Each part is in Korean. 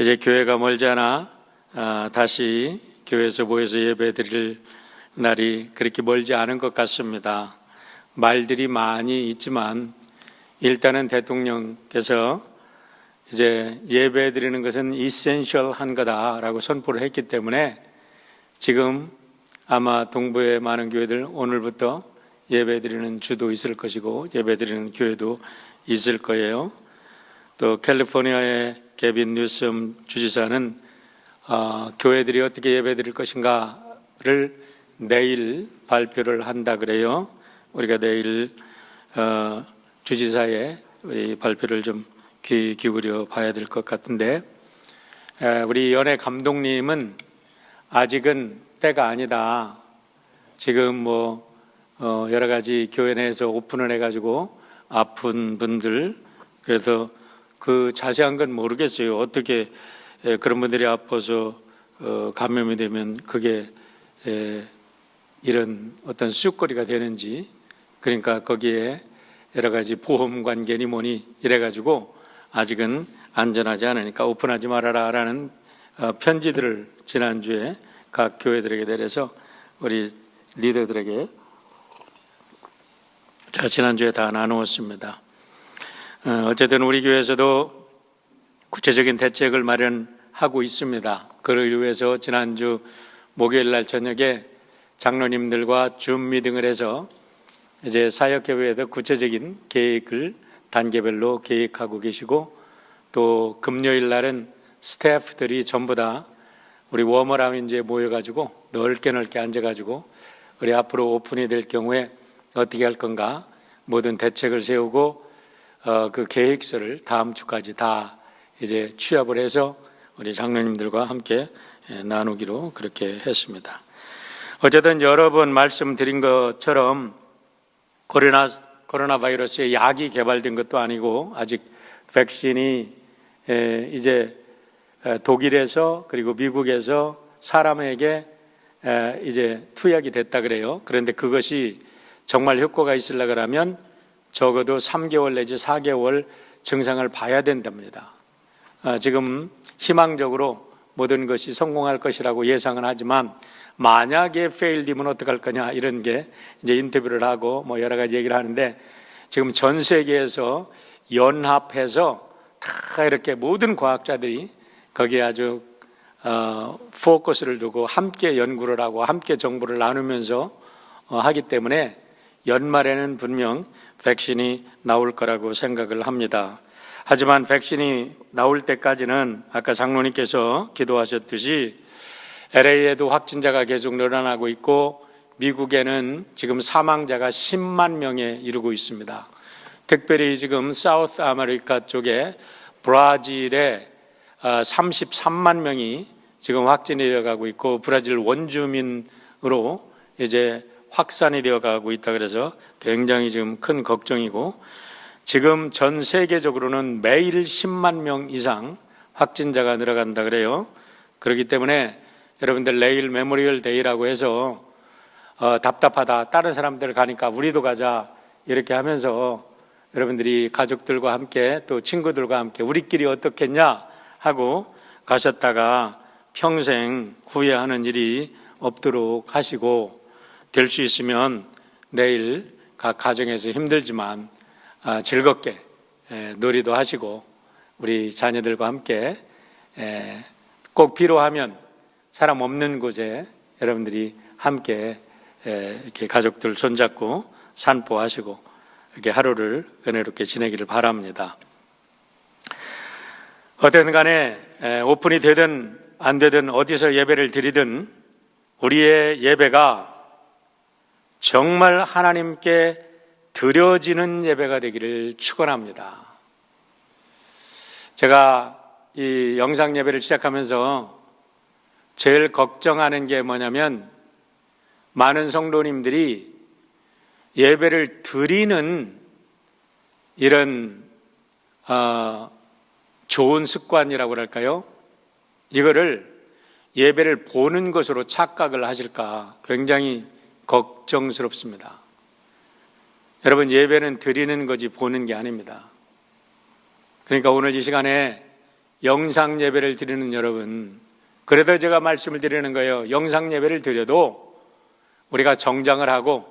이제 교회가 멀지 않아 다시 교회에서 모여서 예배 드릴 날이 그렇게 멀지 않은 것 같습니다. 말들이 많이 있지만 일단은 대통령께서 이제 예배 드리는 것은 이센셜한 거다라고 선포를 했기 때문에 지금 아마 동부의 많은 교회들 오늘부터 예배 드리는 주도 있을 것이고 예배 드리는 교회도 있을 거예요. 또 캘리포니아의 개빈 뉴섬 주지사는 교회들이 어떻게 예배 드릴 것인가를 내일 발표를 한다 그래요. 우리가 내일 주지사의 우리 발표를 좀 귀 기울여 봐야 될 것 같은데, 우리 연애 감독님은 아직은 때가 아니다. 지금 여러 가지 교회 내에서 오픈을 해가지고 아픈 분들, 그래서 그 자세한 건 모르겠어요. 어떻게 그런 분들이 아파서 감염이 되면 그게 이런 어떤 쑥거리가 되는지, 그러니까 거기에 여러 가지 보험 관계니 뭐니 이래가지고 아직은 안전하지 않으니까 오픈하지 말아라 라는 편지들을 지난주에 각 교회들에게 내려서 우리 리더들에게 지난주에 다 나누었습니다. 어쨌든 우리 교회에서도 구체적인 대책을 마련하고 있습니다. 그를 위해서 지난주 목요일 날 저녁에 장로님들과 줌 미팅을 해서 이제 사역협의회에도 구체적인 계획을 단계별로 계획하고 계시고, 또 금요일 날은 스태프들이 전부 다 우리 워머라운지에 모여가지고 넓게 앉아가지고 우리 앞으로 오픈이 될 경우에 어떻게 할 건가 모든 대책을 세우고 그 계획서를 다음 주까지 다 이제 취합을 해서 우리 장로님들과 함께 나누기로 그렇게 했습니다. 어쨌든 여러 번 말씀드린 것처럼 코로나 바이러스의 약이 개발된 것도 아니고 아직 백신이 이제 독일에서 그리고 미국에서 사람에게 이제 투약이 됐다 그래요. 그런데 그것이 정말 효과가 있으려고 하면 적어도 3개월 내지 4개월 증상을 봐야 된답니다. 지금 희망적으로 모든 것이 성공할 것이라고 예상은 하지만 만약에 fail되면 어떡할 거냐 이런 게 이제 인터뷰를 하고 여러 가지 얘기를 하는데, 지금 전 세계에서 연합해서 다 이렇게 모든 과학자들이 거기에 아주 포커스를 두고 함께 연구를 하고 함께 정보를 나누면서 하기 때문에 연말에는 분명 백신이 나올 거라고 생각을 합니다. 하지만 백신이 나올 때까지는 아까 장로님께서 기도하셨듯이 LA에도 확진자가 계속 늘어나고 있고 미국에는 지금 사망자가 10만 명에 이르고 있습니다. 특별히 지금 사우스 아메리카 쪽에 브라질에 33만 명이 지금 확진이 되어가고 있고 브라질 원주민으로 이제 확산이 되어가고 있다 그래서 굉장히 지금 큰 걱정이고, 지금 전 세계적으로는 매일 10만 명 이상 확진자가 늘어간다 그래요. 그렇기 때문에 여러분들 내일 메모리얼 데이라고 해서 답답하다, 다른 사람들 가니까 우리도 가자 이렇게 하면서 여러분들이 가족들과 함께 또 친구들과 함께 우리끼리 어떻겠냐 하고 가셨다가 평생 후회하는 일이 없도록 하시고, 될 수 있으면 내일 각 가정에서 힘들지만 즐겁게 놀이도 하시고 우리 자녀들과 함께 꼭 필요하면 사람 없는 곳에 여러분들이 함께 이렇게 가족들 손잡고 산보하시고 이렇게 하루를 은혜롭게 지내기를 바랍니다. 어쨌든 간에 오픈이 되든 안 되든 어디서 예배를 드리든 우리의 예배가 정말 하나님께 드려지는 예배가 되기를 축원합니다. 제가 이 영상 예배를 시작하면서 제일 걱정하는 게 뭐냐면 많은 성도님들이 예배를 드리는 이런 좋은 습관이라고 할까요? 이거를 예배를 보는 것으로 착각을 하실까 굉장히 걱정스럽습니다. 여러분, 예배는 드리는 거지 보는 게 아닙니다. 그러니까 오늘 이 시간에 영상 예배를 드리는 여러분, 그래도 제가 말씀을 드리는 거예요. 영상 예배를 드려도 우리가 정장을 하고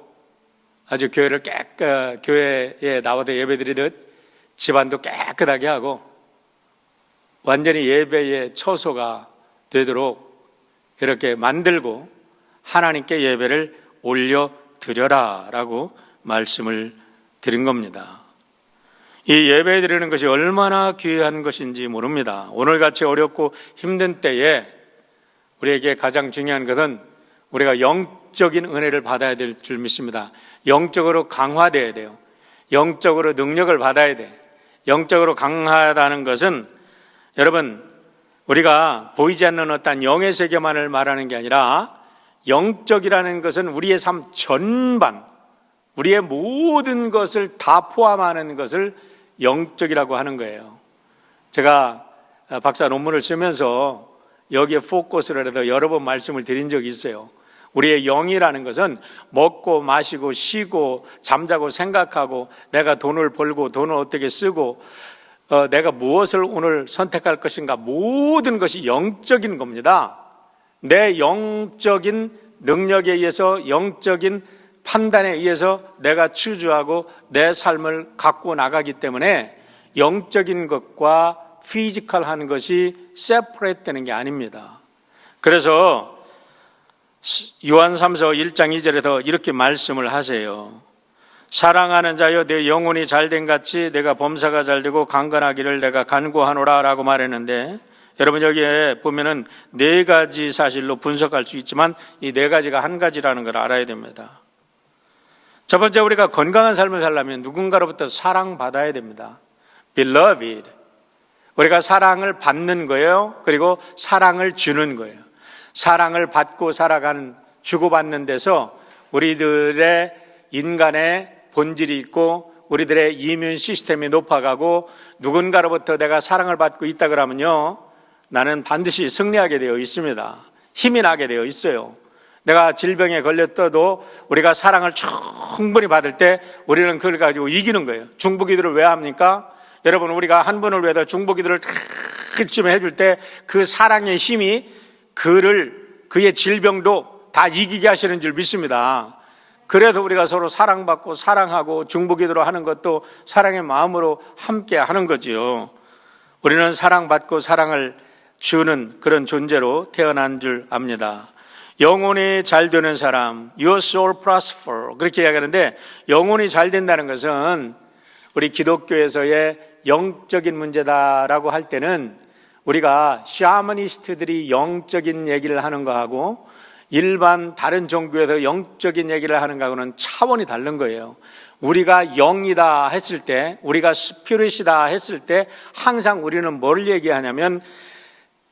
아주 교회에 나와서 예배 드리듯 집안도 깨끗하게 하고 완전히 예배의 처소가 되도록 이렇게 만들고 하나님께 예배를 올려드려라 라고 말씀을 드린 겁니다. 이 예배 드리는 것이 얼마나 귀한 것인지 모릅니다. 오늘같이 어렵고 힘든 때에 우리에게 가장 중요한 것은 우리가 영적인 은혜를 받아야 될 줄 믿습니다. 영적으로 강화되어야 돼요. 영적으로 능력을 받아야 돼. 영적으로 강하다는 것은 여러분, 우리가 보이지 않는 어떤 영의 세계만을 말하는 게 아니라 영적이라는 것은 우리의 삶 전반, 우리의 모든 것을 다 포함하는 것을 영적이라고 하는 거예요. 제가 박사 논문을 쓰면서 여기에 포커스를 해서 여러 번 말씀을 드린 적이 있어요. 우리의 영이라는 것은 먹고 마시고 쉬고 잠자고 생각하고 내가 돈을 벌고 돈을 어떻게 쓰고 내가 무엇을 오늘 선택할 것인가, 모든 것이 영적인 겁니다. 내 영적인 능력에 의해서, 영적인 판단에 의해서 내가 추주하고 내 삶을 갖고 나가기 때문에 영적인 것과 피지컬한 것이 세퍼레이트 되는 게 아닙니다. 그래서 요한 3서 1장 2절에서 이렇게 말씀을 하세요. 사랑하는 자여, 내 영혼이 잘된 같이 내가 범사가 잘되고 강건하기를 내가 간구하노라 라고 말했는데, 여러분 여기에 보면은 네 가지 사실로 분석할 수 있지만 이 네 가지가 한 가지라는 걸 알아야 됩니다. 첫 번째, 우리가 건강한 삶을 살려면 누군가로부터 사랑받아야 됩니다. Beloved. 우리가 사랑을 받는 거예요. 그리고 사랑을 주는 거예요. 사랑을 받고 살아가는, 주고받는 데서 우리들의 인간의 본질이 있고 우리들의 이뮨 시스템이 높아가고 누군가로부터 내가 사랑을 받고 있다 그러면요, 나는 반드시 승리하게 되어 있습니다. 힘이 나게 되어 있어요. 내가 질병에 걸렸어도 우리가 사랑을 충분히 받을 때 우리는 그걸 가지고 이기는 거예요. 중보기도를 왜 합니까? 여러분, 우리가 한 분을 위해서 중보기도를 탁 해줄 때 그 사랑의 힘이 그의 질병도 다 이기게 하시는 줄 믿습니다. 그래서 우리가 서로 사랑받고 사랑하고 중보기도를 하는 것도 사랑의 마음으로 함께 하는 거지요. 우리는 사랑받고 사랑을 주는 그런 존재로 태어난 줄 압니다. 영혼이 잘 되는 사람, your soul prosper, 그렇게 이야기하는데, 영혼이 잘 된다는 것은 우리 기독교에서의 영적인 문제다라고 할 때는 우리가 샤머니스트들이 영적인 얘기를 하는 거하고 일반 다른 종교에서 영적인 얘기를 하는 거하고는 차원이 다른 거예요. 우리가 영이다 했을 때, 우리가 스피릿이다 했을 때 항상 우리는 뭘 얘기하냐면,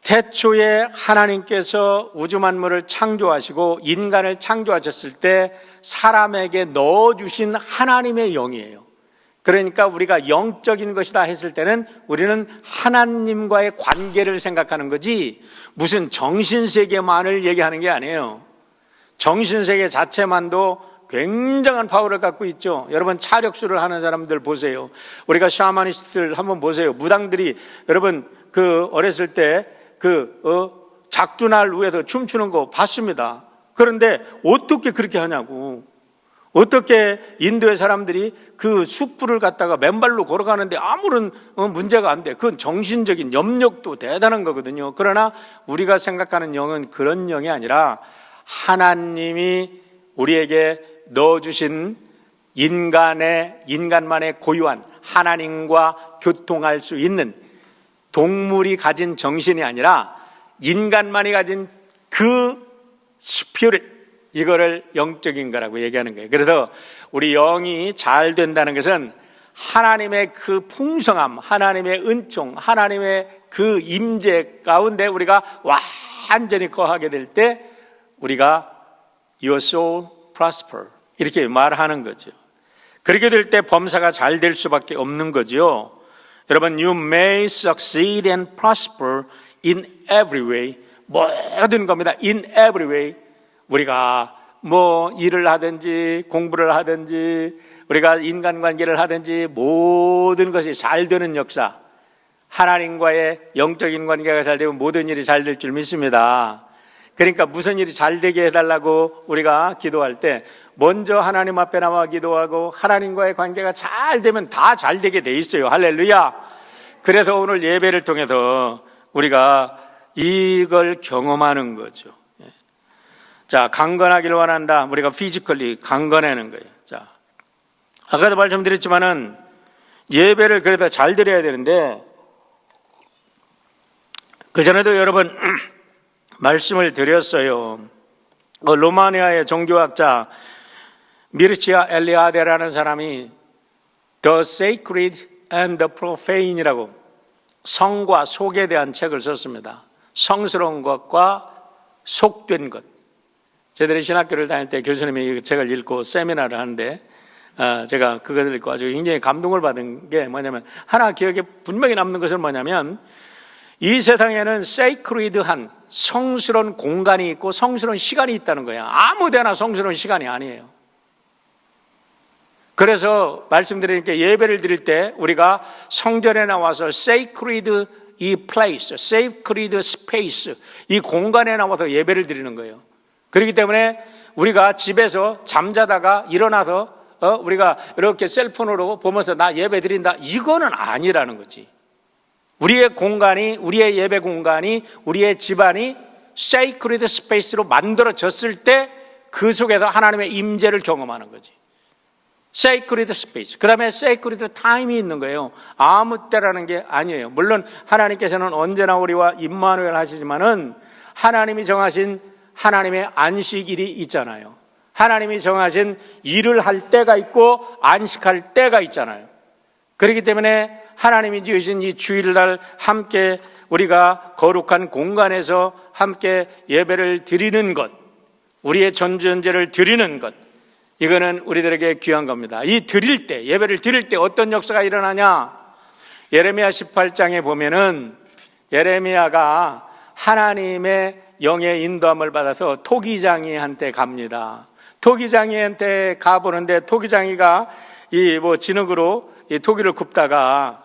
태초에 하나님께서 우주 만물을 창조하시고 인간을 창조하셨을 때 사람에게 넣어주신 하나님의 영이에요. 그러니까 우리가 영적인 것이다 했을 때는 우리는 하나님과의 관계를 생각하는 거지 무슨 정신세계만을 얘기하는 게 아니에요. 정신세계 자체만도 굉장한 파워를 갖고 있죠. 여러분, 차력수를 하는 사람들 보세요. 우리가 샤머니스트들 한번 보세요. 무당들이 여러분 어렸을 때 작두날 위에서 춤추는 거 봤습니다. 그런데 어떻게 그렇게 하냐고. 어떻게 인도의 사람들이 그 숯불을 갖다가 맨발로 걸어가는데 아무런 문제가 안 돼. 그건 정신적인 염력도 대단한 거거든요. 그러나 우리가 생각하는 영은 그런 영이 아니라 하나님이 우리에게 넣어주신 인간만의 고유한 하나님과 교통할 수 있는, 동물이 가진 정신이 아니라 인간만이 가진 그 스피릿, 이거를 영적인 거라고 얘기하는 거예요. 그래서 우리 영이 잘 된다는 것은 하나님의 그 풍성함, 하나님의 은총, 하나님의 그 임재 가운데 우리가 완전히 거하게 될 때 우리가 your soul prosper 이렇게 말하는 거죠. 그렇게 될 때 범사가 잘 될 수밖에 없는 거죠. 여러분, you may succeed and prosper in every way. 모든 겁니다. in every way. 우리가 일을 하든지 공부를 하든지 우리가 인간관계를 하든지 모든 것이 잘 되는 역사, 하나님과의 영적인 관계가 잘 되면 모든 일이 잘 될 줄 믿습니다. 그러니까 무슨 일이 잘 되게 해달라고 우리가 기도할 때 먼저 하나님 앞에 나와 기도하고 하나님과의 관계가 잘 되면 다 잘 되게 돼 있어요. 할렐루야. 그래서 오늘 예배를 통해서 우리가 이걸 경험하는 거죠. 자, 강건하길 원한다. 우리가 피지컬리 강건하는 거예요. 자, 아까도 말씀드렸지만은 예배를 그래도 잘 드려야 되는데, 그전에도 여러 번 말씀을 드렸어요. 로마니아의 종교학자 미르치아 엘리아데라는 사람이 The Sacred and the Profane이라고 성과 속에 대한 책을 썼습니다. 성스러운 것과 속된 것. 저희들이 신학교를 다닐 때 교수님이 이 책을 읽고 세미나를 하는데 제가 그것을 읽고 아주 굉장히 감동을 받은 게 뭐냐면, 하나 기억에 분명히 남는 것은 뭐냐면, 이 세상에는 세이크리드한 성스러운 공간이 있고 성스러운 시간이 있다는 거야. 아무데나 성스러운 시간이 아니에요. 그래서 말씀드리니까 예배를 드릴 때 우리가 성전에 나와서 sacred 이 place, sacred space, 이 공간에 나와서 예배를 드리는 거예요. 그렇기 때문에 우리가 집에서 잠자다가 일어나서 우리가 이렇게 셀폰으로 보면서 나 예배 드린다, 이거는 아니라는 거지. 우리의 공간이, 우리의 예배 공간이, 우리의 집안이 sacred space로 만들어졌을 때 그 속에서 하나님의 임재를 경험하는 거지. sacred space. 그 다음에 sacred time이 있는 거예요. 아무 때라는 게 아니에요. 물론 하나님께서는 언제나 우리와 임마누엘 하시지만은 하나님이 정하신 하나님의 안식일이 있잖아요. 하나님이 정하신 일을 할 때가 있고 안식할 때가 있잖아요. 그렇기 때문에 하나님이 지으신 이 주일날 함께 우리가 거룩한 공간에서 함께 예배를 드리는 것, 우리의 전전제를 드리는 것, 이거는 우리들에게 귀한 겁니다. 이 드릴 때, 예배를 드릴 때 어떤 역사가 일어나냐? 예레미야 18장에 보면은 예레미야가 하나님의 영의 인도함을 받아서 토기장이한테 갑니다. 토기장이한테 가보는데 토기장이가 진흙으로 이 토기를 굽다가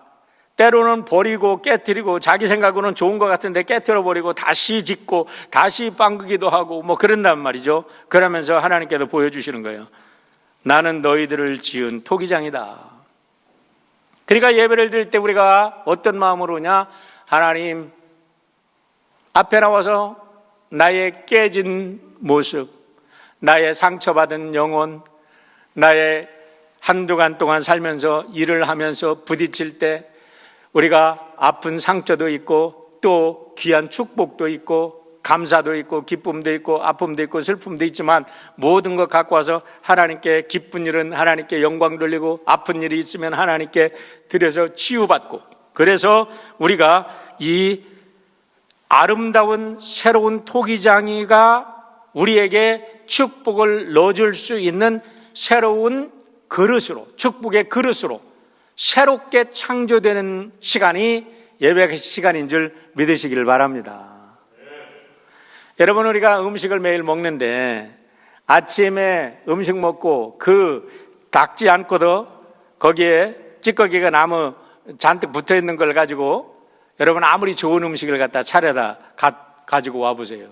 때로는 버리고 깨뜨리고 자기 생각으로는 좋은 것 같은데 깨뜨려 버리고 다시 짓고 다시 빵그기도 하고 그런단 말이죠. 그러면서 하나님께서 보여주시는 거예요. 나는 너희들을 지은 토기장이다. 그러니까 예배를 드릴 때 우리가 어떤 마음으로 오냐? 하나님 앞에 나와서 나의 깨진 모습, 나의 상처받은 영혼, 나의 한두간 동안 살면서 일을 하면서 부딪힐 때 우리가 아픈 상처도 있고 또 귀한 축복도 있고 감사도 있고 기쁨도 있고 아픔도 있고 슬픔도 있지만 모든 것 갖고 와서 하나님께, 기쁜 일은 하나님께 영광 돌리고 아픈 일이 있으면 하나님께 드려서 치유받고, 그래서 우리가 이 아름다운 새로운 토기장이가 우리에게 축복을 넣어줄 수 있는 새로운 그릇으로, 축복의 그릇으로 새롭게 창조되는 시간이 예배 시간인 줄 믿으시기를 바랍니다. 여러분, 우리가 음식을 매일 먹는데 아침에 음식 먹고 닦지 않고도 거기에 찌꺼기가 나무 잔뜩 붙어 있는 걸 가지고 여러분 아무리 좋은 음식을 갖다 차려다 가지고 와보세요.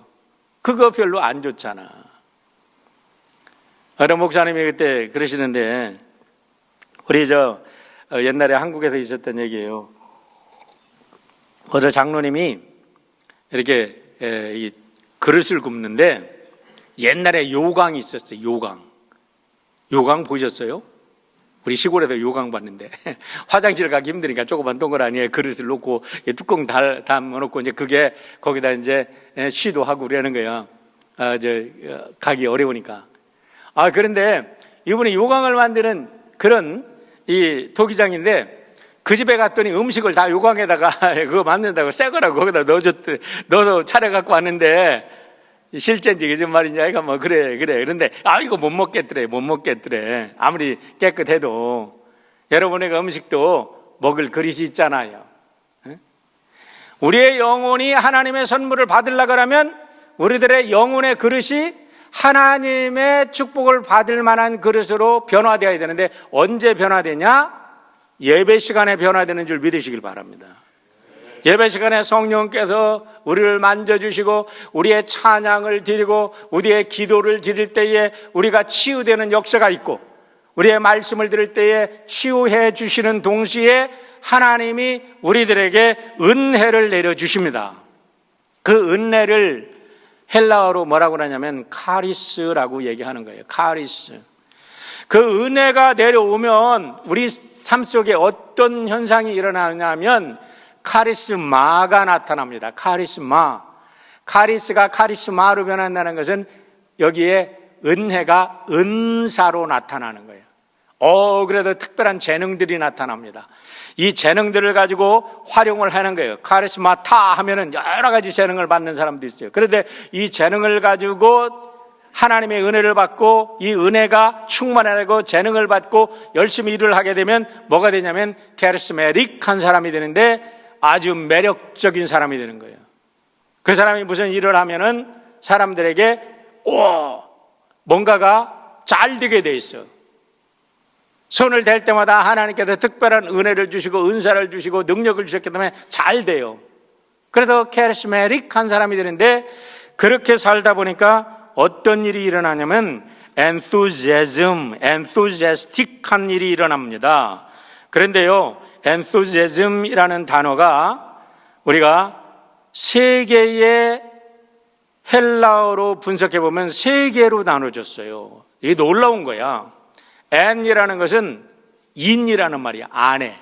그거 별로 안 좋잖아. 어느 목사님이 그때 그러시는데, 우리 옛날에 한국에서 있었던 얘기예요. 어느 장로님이 이렇게 이 그릇을 굽는데 옛날에 요강이 있었어요. 요강 보셨어요? 우리 시골에도 요강 봤는데 화장실 가기 힘드니까 조그만 동그라니에 그릇을 놓고 뚜껑 담아놓고 이제 그게 거기다 이제 쉬도 하고 그러는 거예요. 가기 어려우니까. 그런데 이분이 요강을 만드는 그런 이 토기장인데 그 집에 갔더니 음식을 다 요강에다가 그거 만든다고 새 거라고 거기다 넣어서 차려갖고 왔는데, 실제인지 거짓말인지 아이가 그래. 그런데 이거 못 먹겠더래. 아무리 깨끗해도. 여러분의 음식도 먹을 그릇이 있잖아요. 우리의 영혼이 하나님의 선물을 받으려고 하면 우리들의 영혼의 그릇이 하나님의 축복을 받을 만한 그릇으로 변화되어야 되는데, 언제 변화되냐? 예배 시간에 변화되는 줄 믿으시길 바랍니다. 예배 시간에 성령께서 우리를 만져주시고 우리의 찬양을 드리고 우리의 기도를 드릴 때에 우리가 치유되는 역사가 있고, 우리의 말씀을 들을 때에 치유해 주시는 동시에 하나님이 우리들에게 은혜를 내려주십니다. 그 은혜를 헬라어로 뭐라고 하냐면 카리스라고 얘기하는 거예요. 카리스. 그 은혜가 내려오면 우리 삶 속에 어떤 현상이 일어나냐면 카리스마가 나타납니다. 카리스마. 카리스가 카리스마로 변한다는 것은 여기에 은혜가 은사로 나타나는 거예요. 그래도 특별한 재능들이 나타납니다. 이 재능들을 가지고 활용을 하는 거예요. 카리스마타 하면은 여러 가지 재능을 받는 사람도 있어요. 그런데 이 재능을 가지고 하나님의 은혜를 받고 이 은혜가 충만하고 재능을 받고 열심히 일을 하게 되면 뭐가 되냐면 카리스메릭한 사람이 되는데 아주 매력적인 사람이 되는 거예요. 그 사람이 무슨 일을 하면은 사람들에게 뭔가가 잘 되게 돼 있어. 손을 댈 때마다 하나님께서 특별한 은혜를 주시고 은사를 주시고 능력을 주셨기 때문에 잘 돼요. 그래서 카리스메릭한 사람이 되는데, 그렇게 살다 보니까 어떤 일이 일어나냐면 enthusiastic한 일이 일어납니다. 그런데요, enthusiasm이라는 단어가 우리가 세 개의 헬라어로 분석해 보면 세 개로 나눠졌어요. 이게 놀라운 거야. en이라는 것은 인이라는 말이야. 안에.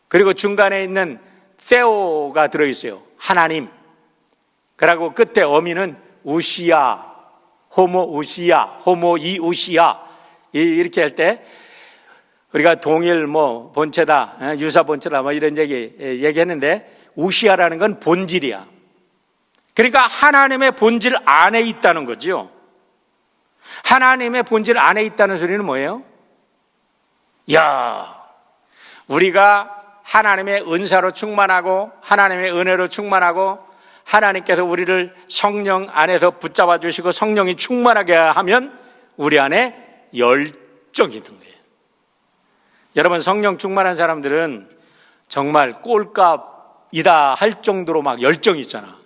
그리고 중간에 있는 theo가 들어있어요. 하나님. 그리고 끝에 어미는 우시야, 호모우시야, 호모이우시야. 이렇게 할 때 우리가 동일 본체다, 유사 본체다 이런 얘기했는데, 우시야라는 건 본질이야. 그러니까 하나님의 본질 안에 있다는 거죠. 하나님의 본질 안에 있다는 소리는 뭐예요? 우리가 하나님의 은사로 충만하고 하나님의 은혜로 충만하고 하나님께서 우리를 성령 안에서 붙잡아 주시고 성령이 충만하게 하면 우리 안에 열정이 있는 거예요. 여러분, 성령 충만한 사람들은 정말 꼴값이다 할 정도로 막 열정이 있잖아.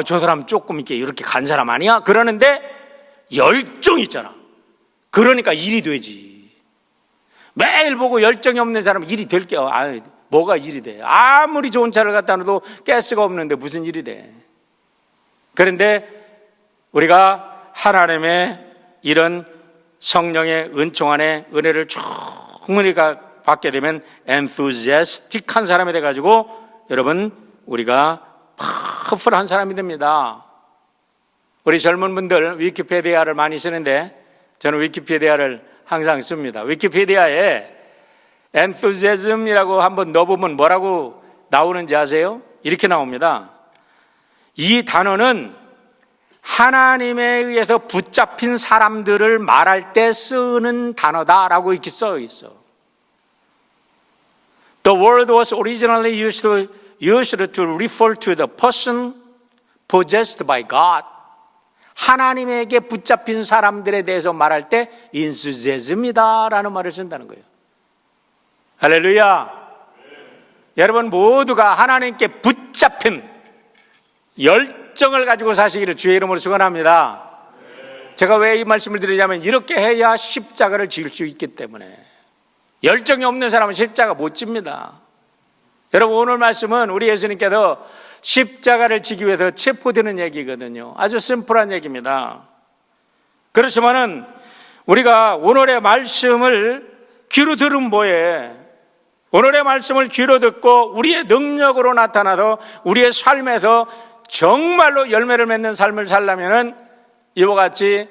저 사람 조금 이렇게 간 사람 아니야? 그러는데 열정이 있잖아. 그러니까 일이 되지. 매일 보고 열정이 없는 사람은 일이 될 게 뭐가 일이 돼? 아무리 좋은 차를 갖다 놔도 가스가 없는데 무슨 일이 돼? 그런데 우리가 하나님의 이런 성령의 은총 안에 은혜를 충분히 받게 되면 enthusiastic한 사람이 돼가지고 여러분, 우리가 파워풀한 사람이 됩니다. 우리 젊은 분들 위키피디아를 많이 쓰는데 저는 위키피디아를 항상 씁니다. 위키피디아에 enthusiasm이라고 한번 넣어보면 뭐라고 나오는지 아세요? 이렇게 나옵니다. 이 단어는 하나님에 의해서 붙잡힌 사람들을 말할 때 쓰는 단어다라고 이렇게 써 있어. The word was originally used to refer to the person possessed by God. 하나님에게 붙잡힌 사람들에 대해서 말할 때 enthusiasm이다라는 말을 쓴다는 거예요. 할렐루야. 여러분 모두가 하나님께 붙잡힌 열정을 가지고 사시기를 주의 이름으로 축원합니다. 제가 왜 이 말씀을 드리냐면 이렇게 해야 십자가를 지을 수 있기 때문에. 열정이 없는 사람은 십자가 못 집니다. 여러분, 오늘 말씀은 우리 예수님께서 십자가를 지기 위해서 체포되는 얘기거든요. 아주 심플한 얘기입니다. 그렇지만은 우리가 오늘의 말씀을 귀로 들으면 뭐해? 오늘의 말씀을 귀로 듣고 우리의 능력으로 나타나서 우리의 삶에서 정말로 열매를 맺는 삶을 살려면은 이와 같이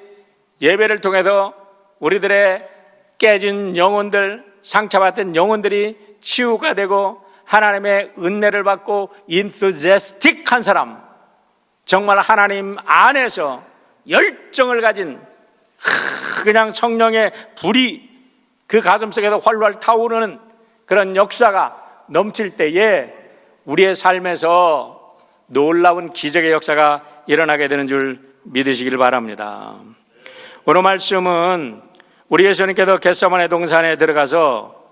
예배를 통해서 우리들의 깨진 영혼들, 상처받은 영혼들이 치유가 되고 하나님의 은혜를 받고 enthusiastic한 사람, 정말 하나님 안에서 열정을 가진 그냥 성령의 불이 그 가슴속에서 활활 타오르는 그런 역사가 넘칠 때에 우리의 삶에서 놀라운 기적의 역사가 일어나게 되는 줄 믿으시길 바랍니다. 오늘 말씀은 우리 예수님께서 겟세마네 동산에 들어가서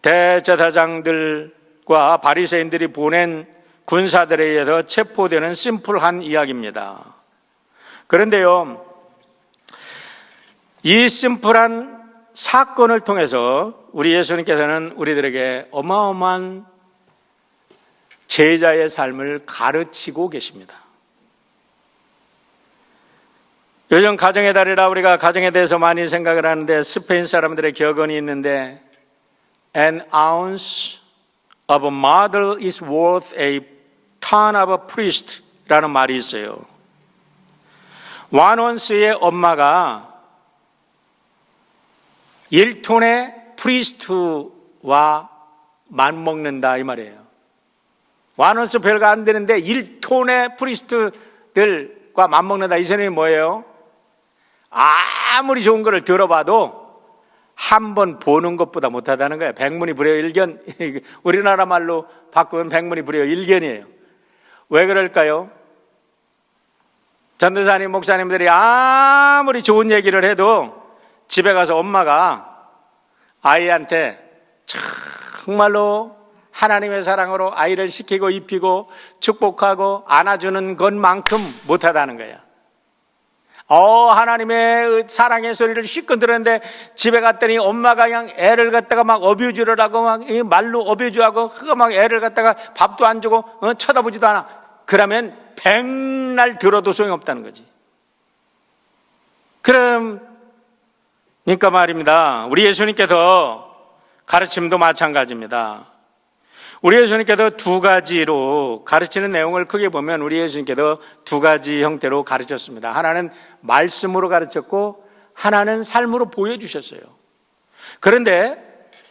대제사장들 율법과 바리새인들이 보낸 군사들에 의해서 체포되는 심플한 이야기입니다. 그런데요, 이 심플한 사건을 통해서 우리 예수님께서는 우리들에게 어마어마한 제자의 삶을 가르치고 계십니다. 요즘 가정의 달이라 우리가 가정에 대해서 많이 생각을 하는데 스페인 사람들의 격언이 있는데 An ounce of a mother is worth a ton of a priest 라는 말이 있어요. 1온스의 엄마가 1톤의 프리스트와 맞먹는다 이 말이에요. 1온스 별거 안 되는데 1톤의 프리스트들과 맞먹는다. 이 소리는 뭐예요? 아무리 좋은 거를 들어봐도 한 번 보는 것보다 못하다는 거예요. 백문이 불여일견. 우리나라 말로 바꾸면 백문이 불여일견이에요. 왜 그럴까요? 전도사님, 목사님들이 아무리 좋은 얘기를 해도 집에 가서 엄마가 아이한테 정말로 하나님의 사랑으로 아이를 시키고 입히고 축복하고 안아주는 것만큼 못하다는 거야. 하나님의 사랑의 소리를 실컷 들었는데 집에 갔더니 엄마가 그냥 애를 갖다가 막 어뷰즈를 하고 막 말로 어뷰즈하고 막 애를 갖다가 밥도 안 주고 쳐다보지도 않아. 그러면 백날 들어도 소용없다는 거지. 그러니까 말입니다. 우리 예수님께서 가르침도 마찬가지입니다. 우리 예수님께서 두 가지로 가르치는 내용을 크게 보면 우리 예수님께서 두 가지 형태로 가르쳤습니다. 하나는 말씀으로 가르쳤고 하나는 삶으로 보여주셨어요. 그런데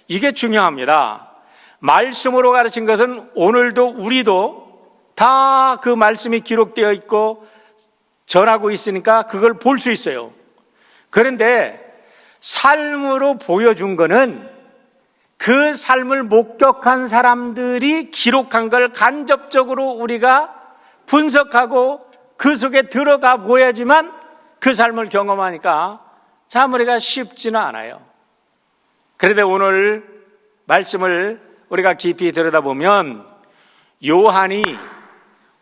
이게 중요합니다. 말씀으로 가르친 것은 오늘도 우리도 다 그 말씀이 기록되어 있고 전하고 있으니까 그걸 볼 수 있어요. 그런데 삶으로 보여준 거는 그 삶을 목격한 사람들이 기록한 걸 간접적으로 우리가 분석하고 그 속에 들어가 보야지만 그 삶을 경험하니까 참 우리가 쉽지는 않아요. 그런데 오늘 말씀을 우리가 깊이 들여다보면 요한이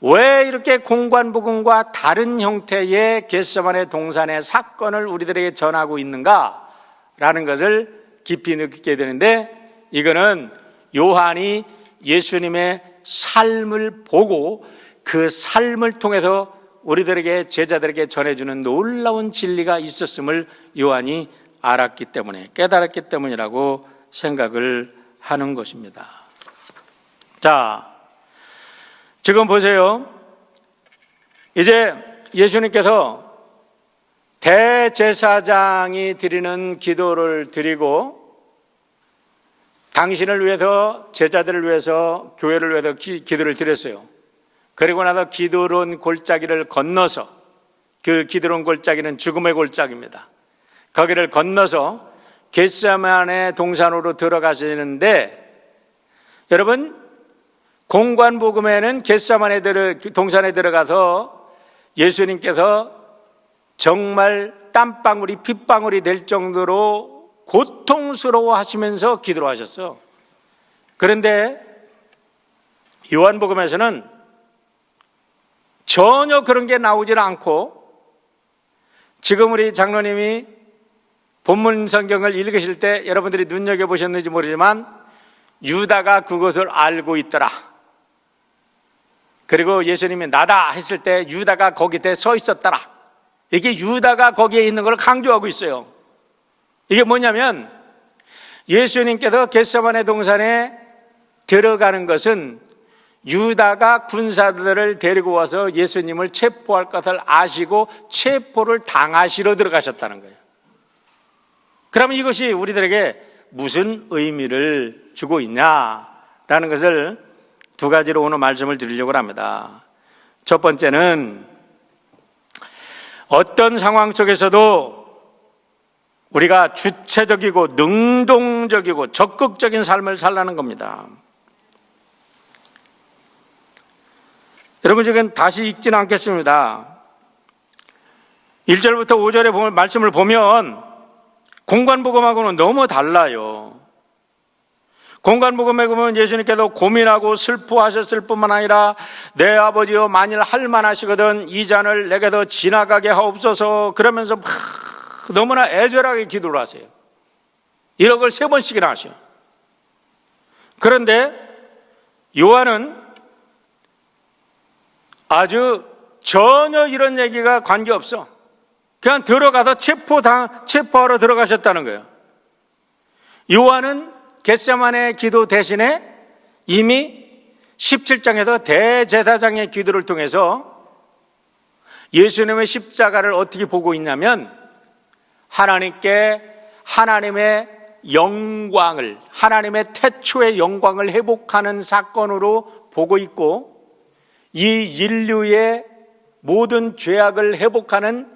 왜 이렇게 공관복음과 다른 형태의 겟세마네 동산의 사건을 우리들에게 전하고 있는가라는 것을 깊이 느끼게 되는데, 이거는 요한이 예수님의 삶을 보고 그 삶을 통해서 우리들에게 제자들에게 전해주는 놀라운 진리가 있었음을 요한이 알았기 때문에, 깨달았기 때문이라고 생각을 하는 것입니다. 자, 지금 보세요. 이제 예수님께서 대제사장이 드리는 기도를 드리고 당신을 위해서, 제자들을 위해서, 교회를 위해서 기도를 드렸어요. 그리고 나서 기드론 골짜기를 건너서, 그 기드론 골짜기는 죽음의 골짜기입니다. 거기를 건너서 겟세마네 동산으로 들어가시는데, 여러분, 공관복음에는 겟세마네 동산에 들어가서 예수님께서 정말 땀방울이 핏방울이 될 정도로 고통스러워 하시면서 기도를 하셨어. 그런데 요한복음에서는 전혀 그런 게 나오질 않고, 지금 우리 장로님이 본문 성경을 읽으실 때 여러분들이 눈여겨보셨는지 모르지만 유다가 그것을 알고 있더라. 그리고 예수님이 나다 했을 때 유다가 거기에 서 있었더라. 이게 유다가 거기에 있는 걸 강조하고 있어요. 이게 뭐냐면 예수님께서 겟세마네 동산에 들어가는 것은 유다가 군사들을 데리고 와서 예수님을 체포할 것을 아시고 체포를 당하시러 들어가셨다는 거예요. 그러면 이것이 우리들에게 무슨 의미를 주고 있냐라는 것을 두 가지로 오늘 말씀을 드리려고 합니다. 첫 번째는 어떤 상황 속에서도 우리가 주체적이고 능동적이고 적극적인 삶을 살라는 겁니다. 여러분, 지금 다시 읽지는 않겠습니다. 1절부터 5절의 말씀을 보면 공관복음하고는 너무 달라요. 공관복음에 보면 예수님께서 고민하고 슬퍼하셨을 뿐만 아니라 내 아버지여 만일 할 만하시거든 이 잔을 내게도 지나가게 하옵소서 그러면서 막 너무나 애절하게 기도를 하세요. 이런 걸 3번씩이나 하셔요. 그런데 요한은 아주 전혀 이런 얘기가 관계없어. 그냥 들어가서 체포하러 들어가셨다는 거예요. 요한은 겟세마네 기도 대신에 이미 17장에서 대제사장의 기도를 통해서 예수님의 십자가를 어떻게 보고 있냐면 하나님께 하나님의 영광을, 하나님의 태초의 영광을 회복하는 사건으로 보고 있고 이 인류의 모든 죄악을 회복하는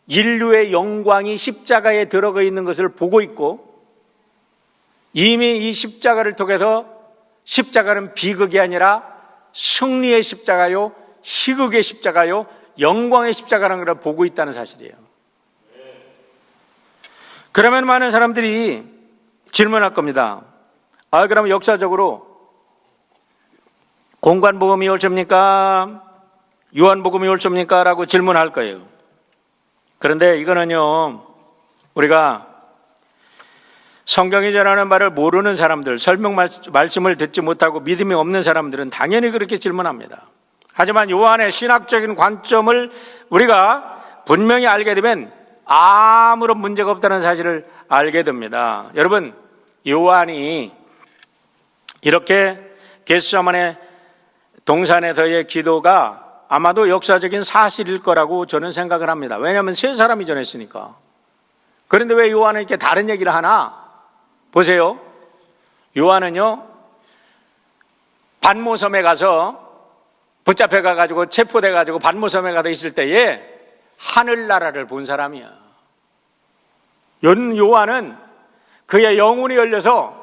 인류의 영광이 십자가에 들어가 있는 것을 보고 있고 이미 이 십자가를 통해서 십자가는 비극이 아니라 승리의 십자가요, 희극의 십자가요, 영광의 십자가라는 걸 보고 있다는 사실이에요. 그러면 많은 사람들이 질문할 겁니다. 그럼 역사적으로 공관복음이 옳습니까? 요한복음이 옳습니까? 라고 질문할 거예요. 그런데 이거는요, 우리가 성경이 전하는 바를 모르는 사람들, 설명 말씀을 듣지 못하고 믿음이 없는 사람들은 당연히 그렇게 질문합니다. 하지만 요한의 신학적인 관점을 우리가 분명히 알게 되면 아무런 문제가 없다는 사실을 알게 됩니다. 여러분, 요한이 이렇게 겟세마네 동산에서의 기도가 아마도 역사적인 사실일 거라고 저는 생각을 합니다. 왜냐하면 3사람이 전했으니까. 그런데 왜 요한은 이렇게 다른 얘기를 하나? 보세요. 요한은요, 반모섬에 가서 붙잡혀 가지고 체포돼 가지고 반모섬에 가서 있을 때에 하늘나라를 본 사람이야. 요한은 그의 영혼이 열려서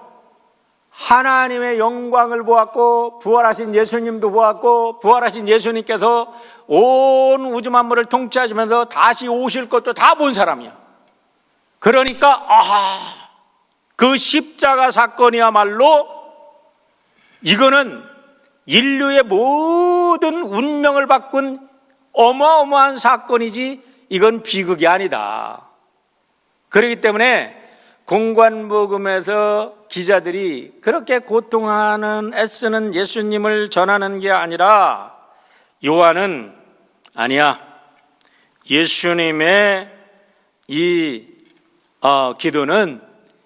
하나님의 영광을 보았고 부활하신 예수님도 보았고 부활하신 예수님께서 온 우주 만물을 통치하시면서 다시 오실 것도 다 본 사람이야. 그러니까 그 십자가 사건이야말로 이거는 인류의 모든 운명을 바꾼 어마어마한 사건이지 이건 비극이 아니다. 그렇기 때문에 공관복음에서 기자들이 그렇게 고통하는 애쓰는 예수님을 전하는 게 아니라 요한은 아니야. 예수님의 이 기도는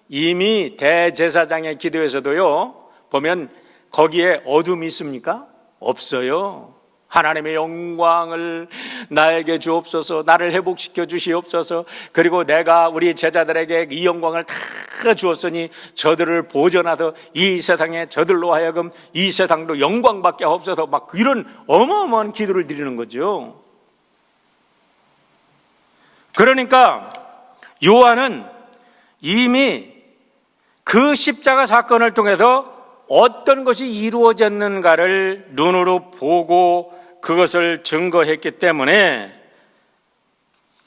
이미 대제사장의 기도에서도요 보면 거기에 어둠이 있습니까? 없어요. 하나님의 영광을 나에게 주옵소서, 나를 회복시켜 주시옵소서, 그리고 내가 우리 제자들에게 이 영광을 다 주었으니 저들을 보존하서 이 세상에 저들로 하여금 이 세상도 영광받게 하옵소서, 막 이런 어마어마한 기도를 드리는 거죠. 그러니까 요한은 이미 그 십자가 사건을 통해서 어떤 것이 이루어졌는가를 눈으로 보고 그것을 증거했기 때문에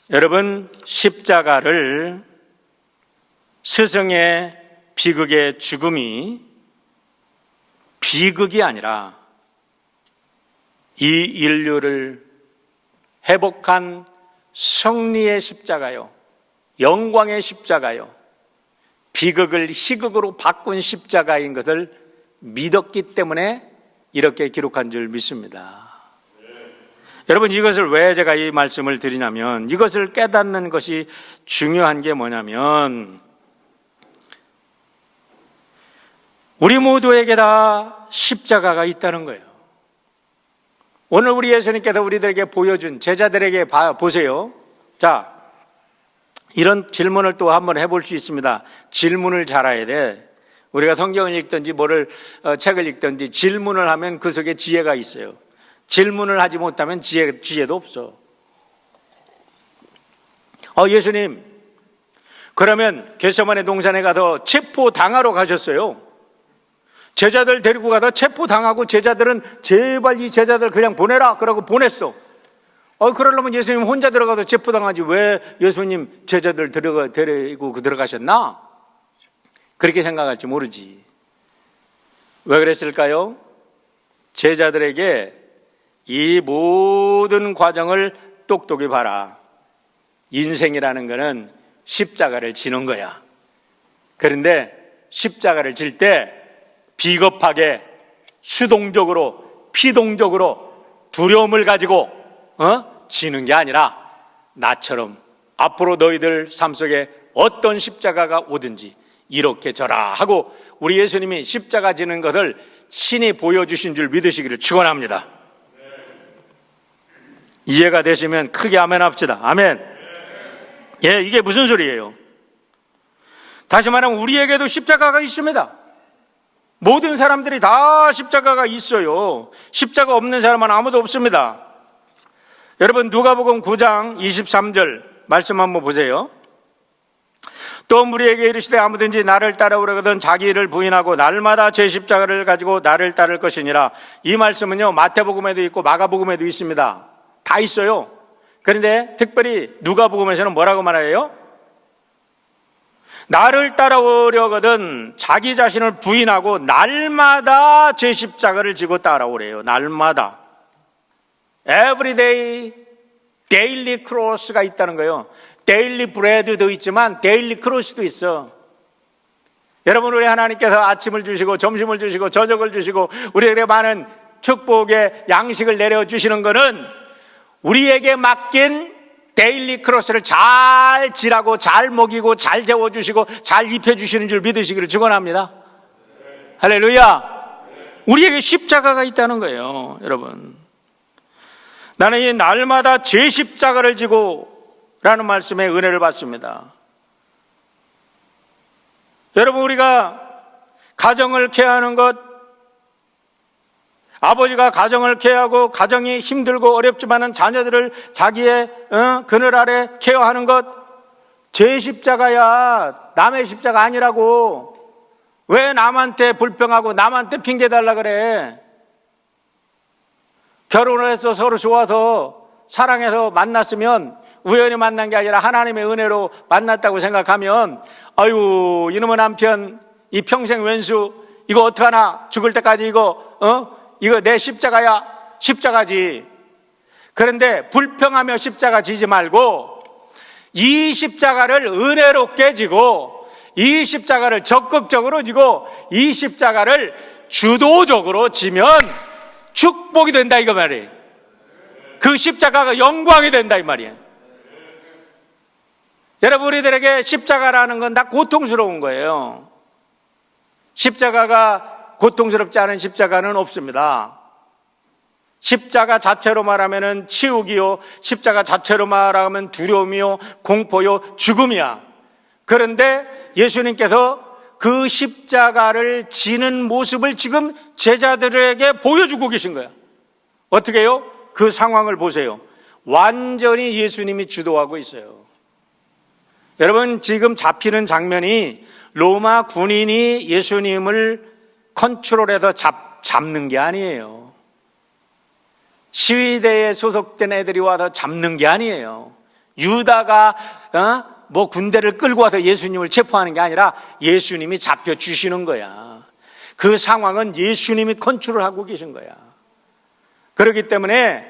여러분, 십자가를 스승의 비극의 죽음이 비극이 아니라 이 인류를 회복한 승리의 십자가요, 영광의 십자가요, 비극을 희극으로 바꾼 십자가인 것을 믿었기 때문에 이렇게 기록한 줄 믿습니다. 여러분, 이것을 왜 제가 이 말씀을 드리냐면 이것을 깨닫는 것이 중요한 게 뭐냐면 우리 모두에게 다 십자가가 있다는 거예요. 오늘 우리 예수님께서 우리들에게 보여준 제자들에게 보세요. 자, 이런 질문을 또 한번 해볼 수 있습니다. 질문을 잘해야 돼. 우리가 성경을 읽든지 책을 읽든지 질문을 하면 그 속에 지혜가 있어요. 질문을 하지 못하면 지혜도 없어. 예수님, 그러면 겟세마네 동산에 가서 체포당하러 가셨어요. 제자들 데리고 가서 체포당하고 제자들은 제발 이 제자들 그냥 보내라 그러고 보냈어. 그러려면 예수님 혼자 들어가서 체포당하지 왜 예수님 제자들 데리고 들어가셨나? 그렇게 생각할지 모르지. 왜 그랬을까요? 제자들에게 이 모든 과정을 똑똑히 봐라. 인생이라는 거는 십자가를 지는 거야. 그런데 십자가를 질 때 비겁하게 수동적으로 피동적으로 두려움을 가지고 지는 게 아니라 나처럼 앞으로 너희들 삶 속에 어떤 십자가가 오든지 이렇게 져라 하고 우리 예수님이 십자가 지는 것을 친히 보여주신 줄 믿으시기를 축원합니다. 이해가 되시면 크게 아멘 합시다. 아멘. 예, 이게 무슨 소리예요? 다시 말하면 우리에게도 십자가가 있습니다. 모든 사람들이 다 십자가가 있어요. 십자가 없는 사람은 아무도 없습니다. 여러분 누가복음 9장 23절 말씀 한번 보세요. 또 우리에게 이르시되 아무든지 나를 따라오려거든 자기 일을 부인하고 날마다 제 십자가를 가지고 나를 따를 것이니라. 이 말씀은요 마태복음에도 있고 마가복음에도 있습니다. 다 있어요. 그런데 특별히 누가복음에서는 뭐라고 말해요? 나를 따라오려거든 자기 자신을 부인하고 날마다 제 십자가를 지고 따라오래요. 날마다. Everyday, daily cross가 있다는 거예요. daily bread도 있지만 daily cross도 있어. 여러분 우리 하나님께서 아침을 주시고 점심을 주시고 저녁을 주시고 우리에게 많은 축복의 양식을 내려주시는 것은 우리에게 맡긴 데일리 크로스를 잘 지라고 잘 먹이고 잘 재워주시고 잘 입혀주시는 줄 믿으시기를 축원합니다. 할렐루야. 우리에게 십자가가 있다는 거예요. 여러분 나는 이 날마다 제 십자가를 지고 라는 말씀에 은혜를 받습니다. 여러분 우리가 가정을 케어하는 것 아버지가 가정을 케어하고 가정이 힘들고 어렵지만은 자녀들을 자기의 그늘 아래 케어하는 것 제 십자가야. 남의 십자가 아니라고. 왜 남한테 불평하고 남한테 핑계 달라 그래? 결혼을 해서 서로 좋아서 사랑해서 만났으면 우연히 만난 게 아니라 하나님의 은혜로 만났다고 생각하면 아유 이놈의 남편 이 평생 왼수 이거 어떡하나 죽을 때까지 이거 내 십자가야. 십자가지. 그런데 불평하며 십자가 지지 말고 이 십자가를 은혜롭게 지고 이 십자가를 적극적으로 지고 이 십자가를 주도적으로 지면 축복이 된다 이거 말이에요. 그 십자가가 영광이 된다 이 말이에요. 여러분 우리들에게 십자가라는 건 다 고통스러운 거예요. 십자가가 고통스럽지 않은 십자가는 없습니다. 십자가 자체로 말하면 치욕이요, 십자가 자체로 말하면 두려움이요, 공포요, 죽음이야. 그런데 예수님께서 그 십자가를 지는 모습을 지금 제자들에게 보여주고 계신 거야. 어떻게 해요? 그 상황을 보세요. 완전히 예수님이 주도하고 있어요. 여러분 지금 잡히는 장면이 로마 군인이 예수님을 컨트롤해서 잡는 게 아니에요. 시위대에 소속된 애들이 와서 잡는 게 아니에요. 유다가 군대를 끌고 와서 예수님을 체포하는 게 아니라 예수님이 잡혀주시는 거야. 그 상황은 예수님이 컨트롤하고 계신 거야. 그렇기 때문에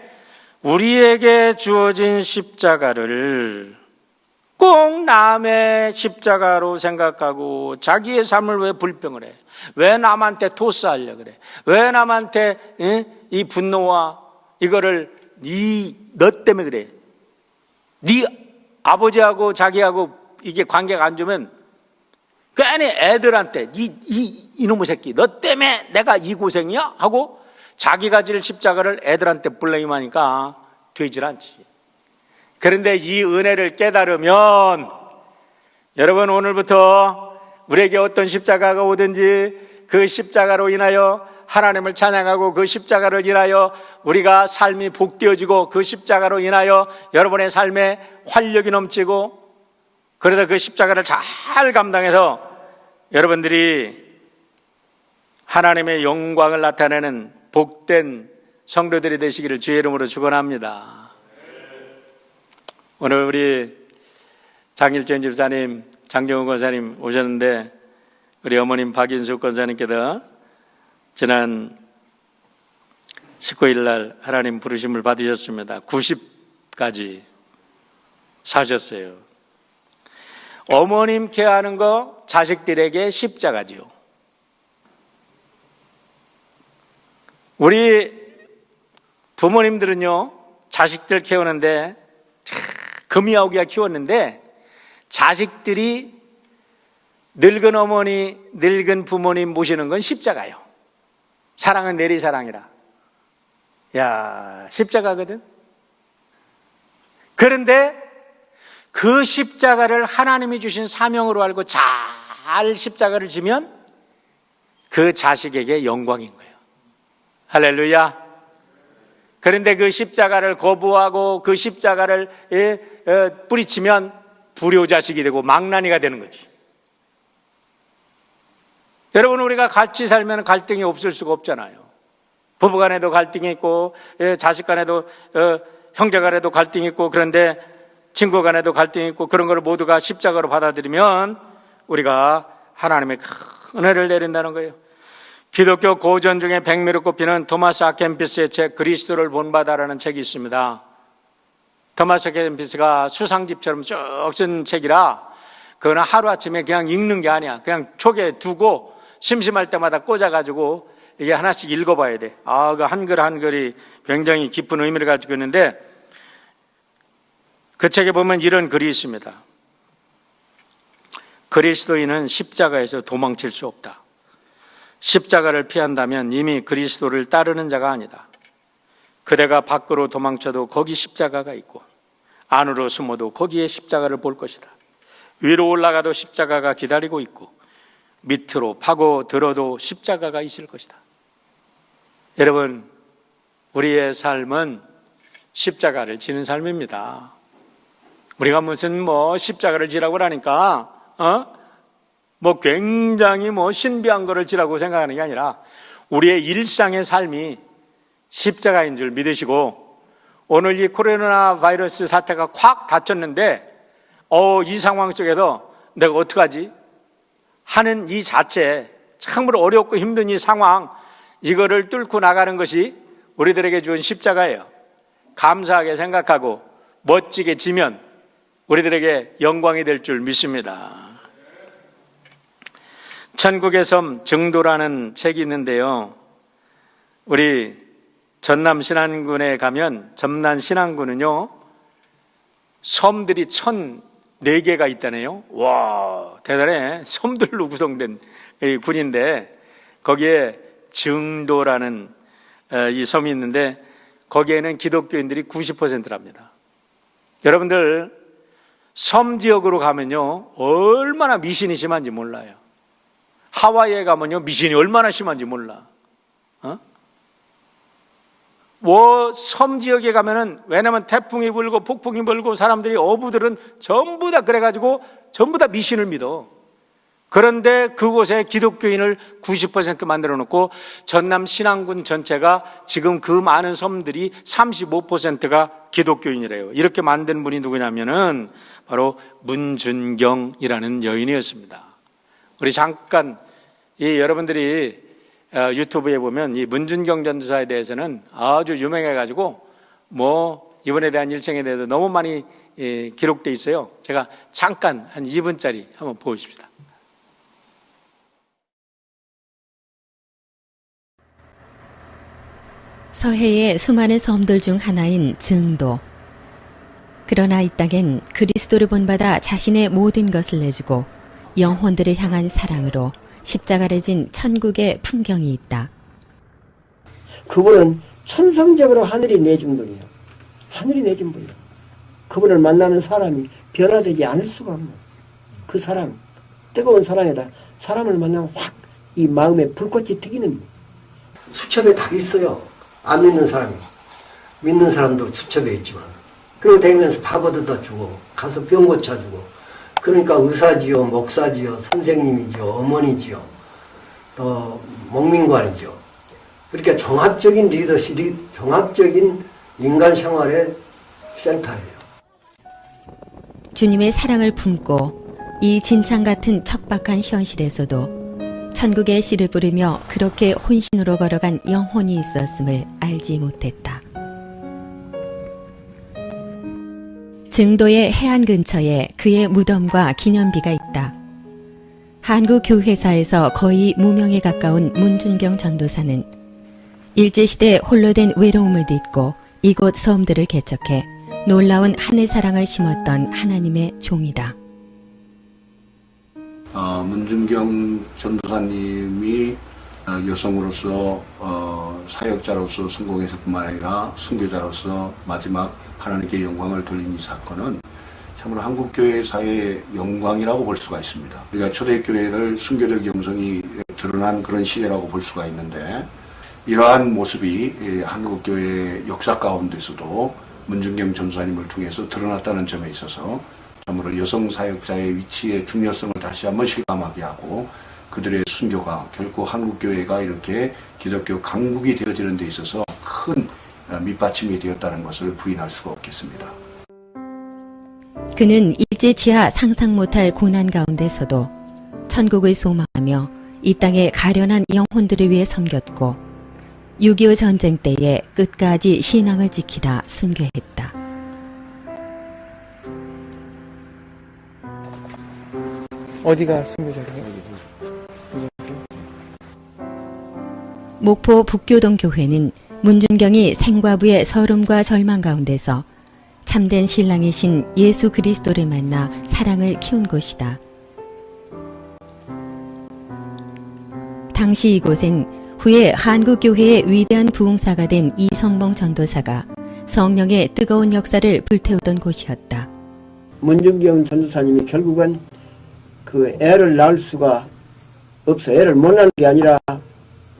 우리에게 주어진 십자가를 꼭 남의 십자가로 생각하고 자기의 삶을 왜 불평을 해? 왜 남한테 토스하려고 그래? 왜 남한테 이 분노와 이거를 너 때문에 그래? 네 아버지하고 자기하고 이게 관계가 안 좋으면 괜히 애들한테 이놈의 새끼 너 때문에 내가 이 고생이야? 하고 자기가 질 십자가를 애들한테 블레임하니까 되질 않지. 그런데 이 은혜를 깨달으면 여러분 오늘부터 우리에게 어떤 십자가가 오든지 그 십자가로 인하여 하나님을 찬양하고 그 십자가를 인하여 우리가 삶이 복되어지고 그 십자가로 인하여 여러분의 삶에 활력이 넘치고 그러다 그 십자가를 잘 감당해서 여러분들이 하나님의 영광을 나타내는 복된 성도들이 되시기를 주의 이름으로 축원합니다. 오늘 우리 장일전 집사님, 장정훈 권사님 오셨는데 우리 어머님 박인숙 권사님께서 지난 19일 날 하나님 부르심을 받으셨습니다. 90까지 사셨어요. 어머님 케어하는 거 자식들에게 십자가지요. 우리 부모님들은요, 자식들 키우는데 금이야오기야 키웠는데 자식들이 늙은 어머니, 늙은 부모님 모시는 건 십자가요. 사랑은 내리사랑이라. 야, 십자가거든. 그런데 그 십자가를 하나님이 주신 사명으로 알고 잘 십자가를 지면 그 자식에게 영광인 거예요. 할렐루야. 그런데 그 십자가를 거부하고 그 십자가를 뿌리치면 불효자식이 되고 망나니가 되는 거지. 여러분, 우리가 같이 살면 갈등이 없을 수가 없잖아요. 부부간에도 갈등이 있고 자식간에도 형제간에도 갈등이 있고, 그런데 친구간에도 갈등이 있고, 그런 걸 모두가 십자가로 받아들이면 우리가 하나님의 큰 은혜를 내린다는 거예요. 기독교 고전 중에 백미로 꼽히는 토마스 아켄피스의 책 그리스도를 본받아라는 책이 있습니다. 토마스 아켄피스가 수상집처럼 쭉 쓴 책이라 그거는 하루아침에 그냥 읽는 게 아니야. 그냥 촉에 두고 심심할 때마다 꽂아가지고 이게 하나씩 읽어봐야 돼. 그 한글 한글이 굉장히 깊은 의미를 가지고 있는데, 그 책에 보면 이런 글이 있습니다. 그리스도인은 십자가에서 도망칠 수 없다. 십자가를 피한다면 이미 그리스도를 따르는 자가 아니다. 그대가 밖으로 도망쳐도 거기 십자가가 있고, 안으로 숨어도 거기에 십자가를 볼 것이다. 위로 올라가도 십자가가 기다리고 있고, 밑으로 파고들어도 십자가가 있을 것이다. 여러분, 우리의 삶은 십자가를 지는 삶입니다. 우리가 무슨 십자가를 지라고 하니까 굉장히 신비한 거를 지라고 생각하는 게 아니라 우리의 일상의 삶이 십자가인 줄 믿으시고, 오늘 이 코로나 바이러스 사태가 콱 닫혔는데 이 상황 속에서 내가 어떡하지? 하는 이 자체, 참으로 어렵고 힘든 이 상황, 이거를 뚫고 나가는 것이 우리들에게 준 십자가예요. 감사하게 생각하고 멋지게 지면 우리들에게 영광이 될 줄 믿습니다. 천국의 섬 증도라는 책이 있는데요, 우리 전남 신안군에 가면, 전남 신안군은요 섬들이 1,004개가 있다네요. 와, 대단해. 섬들로 구성된 군인데, 거기에 증도라는 이 섬이 있는데 거기에는 기독교인들이 90%랍니다. 여러분들, 섬 지역으로 가면요 얼마나 미신이 심한지 몰라요. 하와이에 가면요 미신이 얼마나 심한지 몰라. 섬 지역에 가면은, 왜냐면 태풍이 불고 폭풍이 불고 사람들이 어부들은 전부 다 그래가지고 전부 다 미신을 믿어. 그런데 그곳에 기독교인을 90% 만들어 놓고 전남 신안군 전체가 지금 그 많은 섬들이 35%가 기독교인이래요. 이렇게 만든 분이 누구냐면은 바로 문준경이라는 여인이었습니다. 우리 잠깐 여러분들이 유튜브에 보면 이 문준경 전도사에 대해서는 아주 유명해가지고 이번에 대한 일정에 대해서 너무 많이 기록되어 있어요. 제가 잠깐 한 2분짜리 한번 보십시다. 서해의 수많은 섬들 중 하나인 증도. 그러나 이 땅엔 그리스도를 본받아 자신의 모든 것을 내주고 영혼들을 향한 사랑으로 십자가를 진 천국의 풍경이 있다. 그분은 천성적으로 하늘이 내준 분이에요. 하늘이 내준 분이에요. 그분을 만나는 사람이 변화되지 않을 수가 없는 그 사랑, 뜨거운 사랑에다 사람을 만나면 확 이 마음에 불꽃이 튀기는. 수첩에 다 있어요. 안 믿는 사람이. 믿는 사람도 수첩에 있지만. 그리고 다니면서 밥 얻어다 주고 가서 병 고쳐주고. 그러니까 의사지요, 목사지요, 선생님이지요, 어머니지요, 또 목민관이지요. 그러니까 종합적인 리더십이, 종합적인 인간 생활의 센터예요. 주님의 사랑을 품고 이 진창 같은 척박한 현실에서도 천국의 씨를 뿌리며 그렇게 혼신으로 걸어간 영혼이 있었음을 알지 못했다. 증도의 해안 근처에 그의 무덤과 기념비가 있다. 한국 교회사에서 거의 무명에 가까운 문준경 전도사는 일제시대 홀로 된 외로움을 딛고 이곳 섬들을 개척해 놀라운 하늘사랑을 심었던 하나님의 종이다. 문준경 전도사님이 여성으로서 사역자로서 성공했을 뿐만 아니라 순교자로서 마지막 하나님께 영광을 돌린 이 사건은 참으로 한국교회사의 영광이라고 볼 수가 있습니다. 우리가 초대교회를 순교적 영성이 드러난 그런 시대라고 볼 수가 있는데, 이러한 모습이 한국교회의 역사 가운데서도 문준경 전도사님을 통해서 드러났다는 점에 있어서 참으로 여성 사역자의 위치의 중요성을 다시 한번 실감하게 하고, 그들의 순교가 결코 한국교회가 이렇게 기독교 강국이 되어지는 데 있어서 큰 밑받침이 되었다는 것을 부인할 수가 없겠습니다. 그는 일제치하 상상 못할 고난 가운데서도 천국을 소망하며 이 땅의 가련한 영혼들을 위해 섬겼고 6.25 전쟁 때에 끝까지 신앙을 지키다 순교했다. 어디가 순교자래요? 목포 북교동 교회는 문준경이 생과부의 서름과 절망 가운데서 참된 신랑이신 예수 그리스도를 만나 사랑을 키운 곳이다. 당시 이곳엔 후에 한국교회의 위대한 부흥사가 된 이성봉 전도사가 성령의 뜨거운 역사를 불태우던 곳이었다. 문준경 전도사님이 결국은 그 애를 낳을 수가 없어. 애를 못 낳는 게 아니라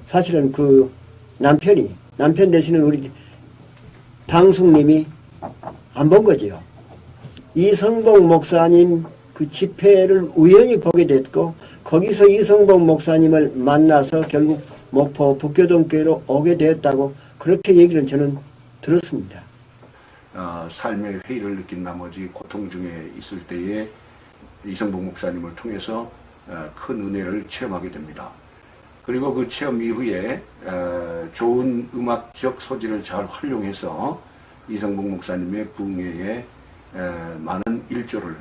사실은 그 남편 대신에 우리 당숙님이 안 본 거지요. 이성봉 목사님 그 집회를 우연히 보게 됐고, 거기서 이성봉 목사님을 만나서 결국 목포 북교동교회로 오게 되었다고 그렇게 얘기를 저는 들었습니다. 삶의 회의를 느낀 나머지 고통 중에 있을 때에 이성봉 목사님을 통해서 큰 은혜를 체험하게 됩니다. 그리고 그 체험 이후에 좋은 음악적 소질을 잘 활용해서 이성봉 목사님의 부흥회에 많은 일조를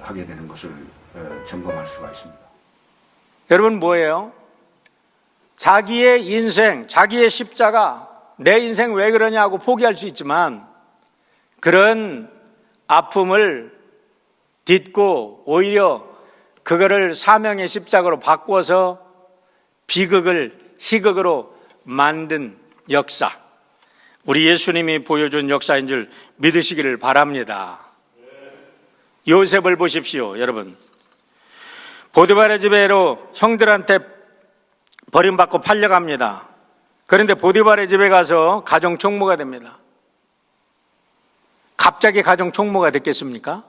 하게 되는 것을 점검할 수가 있습니다. 여러분, 뭐예요? 자기의 인생, 자기의 십자가, 내 인생 왜 그러냐고 포기할 수 있지만 그런 아픔을 딛고 오히려 그거를 사명의 십자가로 바꿔서 비극을 희극으로 만든 역사, 우리 예수님이 보여준 역사인 줄 믿으시기를 바랍니다. 요셉을 보십시오, 여러분. 보디발의 집에로 형들한테 버림받고 팔려갑니다. 그런데 보디발의 집에 가서 가정 총무가 됩니다. 갑자기 가정 총무가 됐겠습니까?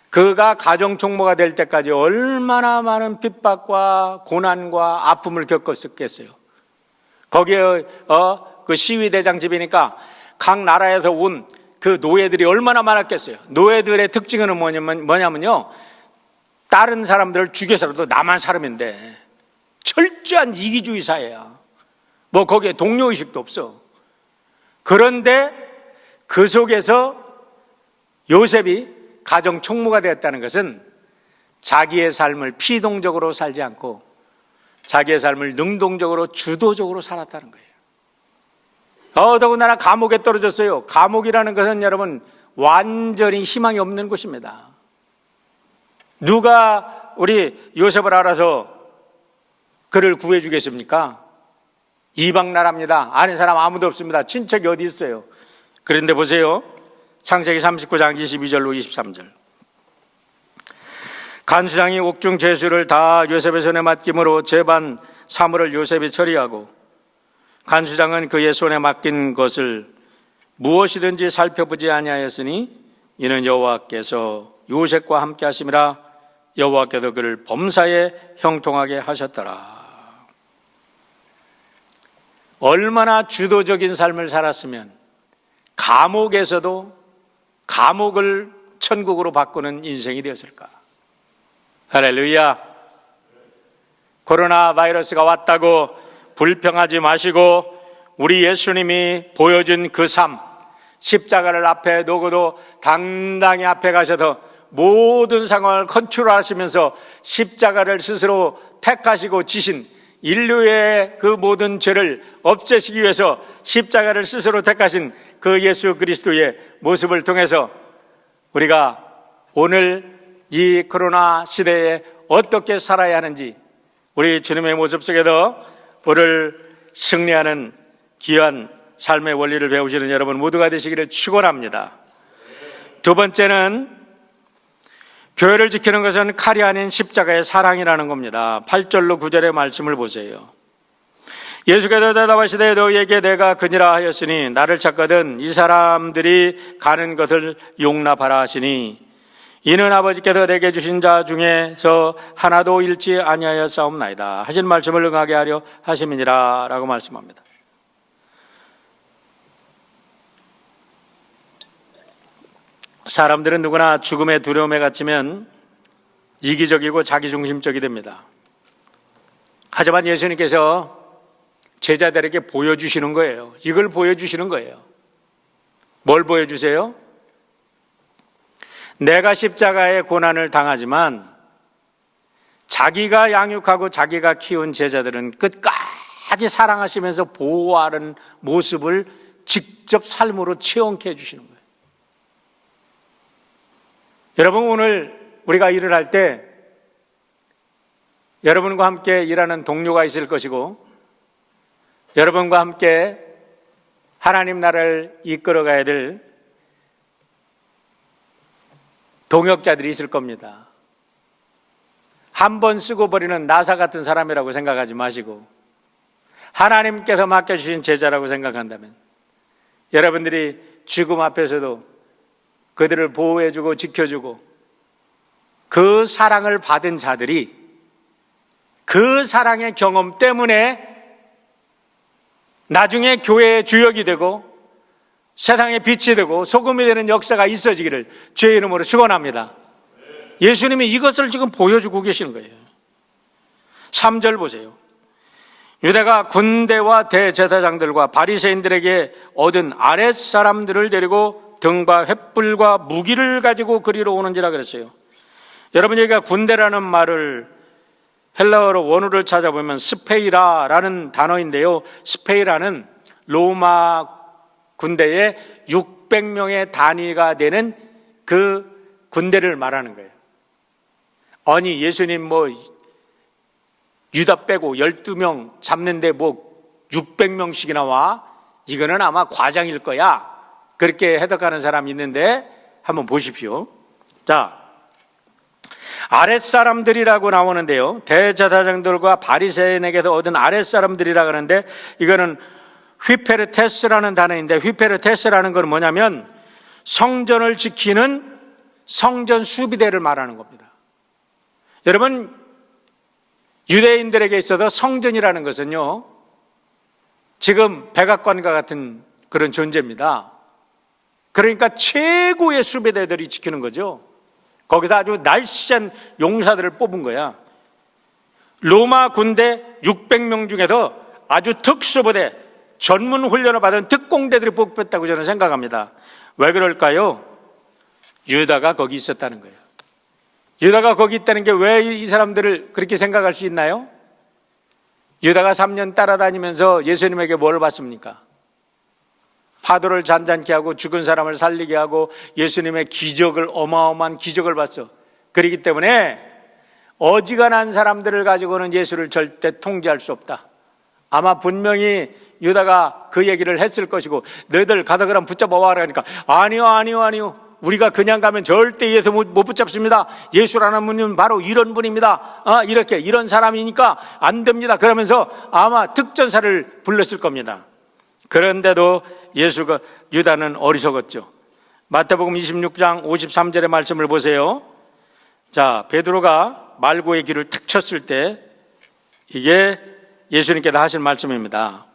그가 가정 총무가 될 때까지 얼마나 많은 핍박과 고난과 아픔을 겪었겠어요. 거기에 그 시위대장 집이니까 각 나라에서 온 그 노예들이 얼마나 많았겠어요. 노예들의 특징은 뭐냐면요, 다른 사람들을 죽여서라도 나만 사람인데 철저한 이기주의 사회야. 뭐 거기에 동료의식도 없어. 그런데 그 속에서 요셉이 가정 총무가 되었다는 것은 자기의 삶을 피동적으로 살지 않고 자기의 삶을 능동적으로 주도적으로 살았다는 거예요. 더군다나 감옥에 떨어졌어요. 감옥이라는 것은 여러분 완전히 희망이 없는 곳입니다. 누가 우리 요셉을 알아서 그를 구해주겠습니까? 이방 나라입니다. 아는 사람 아무도 없습니다. 친척이 어디 있어요? 그런데 보세요. 창세기 39장 22절로 23절. 간수장이 옥중 제수를 다 요셉의 손에 맡김으로 제반 사물을 요셉이 처리하고 간수장은 그의 손에 맡긴 것을 무엇이든지 살펴보지 아니하였으니 이는 여호와께서 요셉과 함께 하심이라. 여호와께서 그를 범사에 형통하게 하셨더라. 얼마나 주도적인 삶을 살았으면 감옥에서도 감옥을 천국으로 바꾸는 인생이 되었을까. 할렐루야. 코로나 바이러스가 왔다고 불평하지 마시고 우리 예수님이 보여준 그 삶, 십자가를 앞에 두고도 당당히 앞에 가셔서 모든 상황을 컨트롤하시면서 십자가를 스스로 택하시고 지신 인류의 그 모든 죄를 없애시기 위해서 십자가를 스스로 택하신 그 예수 그리스도의 모습을 통해서 우리가 오늘 이 코로나 시대에 어떻게 살아야 하는지 우리 주님의 모습 속에서 오늘 승리하는 귀한 삶의 원리를 배우시는 여러분 모두가 되시기를 축원합니다. 두 번째는 교회를 지키는 것은 칼이 아닌 십자가의 사랑이라는 겁니다. 8절로 9절의 말씀을 보세요. 예수께서 대답하시되 너희에게 내가 그니라 하였으니 나를 찾거든 이 사람들이 가는 것을 용납하라 하시니 이는 아버지께서 내게 주신 자 중에서 하나도 잃지 아니하였사옵나이다 하신 말씀을 응하게 하려 하심이니라 라고 말씀합니다. 사람들은 누구나 죽음의 두려움에 갇히면 이기적이고 자기중심적이 됩니다. 하지만 예수님께서 제자들에게 보여주시는 거예요. 이걸 보여주시는 거예요. 뭘 보여주세요? 내가 십자가의 고난을 당하지만 자기가 양육하고 자기가 키운 제자들은 끝까지 사랑하시면서 보호하는 모습을 직접 삶으로 체험케 해주시는 거예요. 여러분 오늘 우리가 일을 할 때 여러분과 함께 일하는 동료가 있을 것이고 여러분과 함께 하나님 나라를 이끌어가야 될 동역자들이 있을 겁니다. 한 번 쓰고 버리는 나사 같은 사람이라고 생각하지 마시고 하나님께서 맡겨주신 제자라고 생각한다면 여러분들이 죽음 앞에서도 그들을 보호해주고 지켜주고 그 사랑을 받은 자들이 그 사랑의 경험 때문에 나중에 교회의 주역이 되고 세상의 빛이 되고 소금이 되는 역사가 있어지기를 주의 이름으로 축원합니다. 예수님이 이것을 지금 보여주고 계시는 거예요. 3절 보세요. 유다가 군대와 대제사장들과 바리새인들에게 얻은 아랫사람들을 데리고 등과 횃불과 무기를 가지고 그리로 오는지라 그랬어요. 여러분 여기가 군대라는 말을 헬라어로 원어를 찾아보면 스페이라라는 단어인데요. 스페이라는 로마 군대의 600명의 단위가 되는 그 군대를 말하는 거예요. 아니 예수님 유다 빼고 12명 잡는데 600명씩이나 와? 이거는 아마 과장일 거야. 그렇게 해석하는 사람이 있는데 한번 보십시오. 자, 아랫사람들이라고 나오는데요. 대제사장들과 바리새인에게서 얻은 아랫사람들이라고 하는데 이거는 휘페르테스라는 단어인데 휘페르테스라는 건 뭐냐면 성전을 지키는 성전 수비대를 말하는 겁니다. 여러분 유대인들에게 있어서 성전이라는 것은요 지금 백악관과 같은 그런 존재입니다. 그러니까 최고의 수비대들이 지키는 거죠. 거기다 아주 날씬한 용사들을 뽑은 거야. 로마 군대 600명 중에서 아주 특수부대, 전문 훈련을 받은 특공대들이 뽑혔다고 저는 생각합니다. 왜 그럴까요? 유다가 거기 있었다는 거예요. 유다가 거기 있다는 게 왜 이 사람들을 그렇게 생각할 수 있나요? 유다가 3년 따라다니면서 예수님에게 뭘 받습니까? 파도를 잔잔케 하고 죽은 사람을 살리게 하고 예수님의 기적을 어마어마한 기적을 봤어. 그렇기 때문에 어지간한 사람들을 가지고는 예수를 절대 통제할 수 없다. 아마 분명히 유다가 그 얘기를 했을 것이고 너희들 가다 그럼 붙잡아와라 하니까 아니요 우리가 그냥 가면 절대 예수 못 붙잡습니다. 예수라는 분은 바로 이런 분입니다. 이런 사람이니까 안 됩니다. 그러면서 아마 특전사를 불렀을 겁니다. 그런데도 유다는 어리석었죠. 마태복음 26장 53절의 말씀을 보세요. 자, 베드로가 말고의 귀를 탁 쳤을 때 이게 예수님께서 하신 말씀입니다.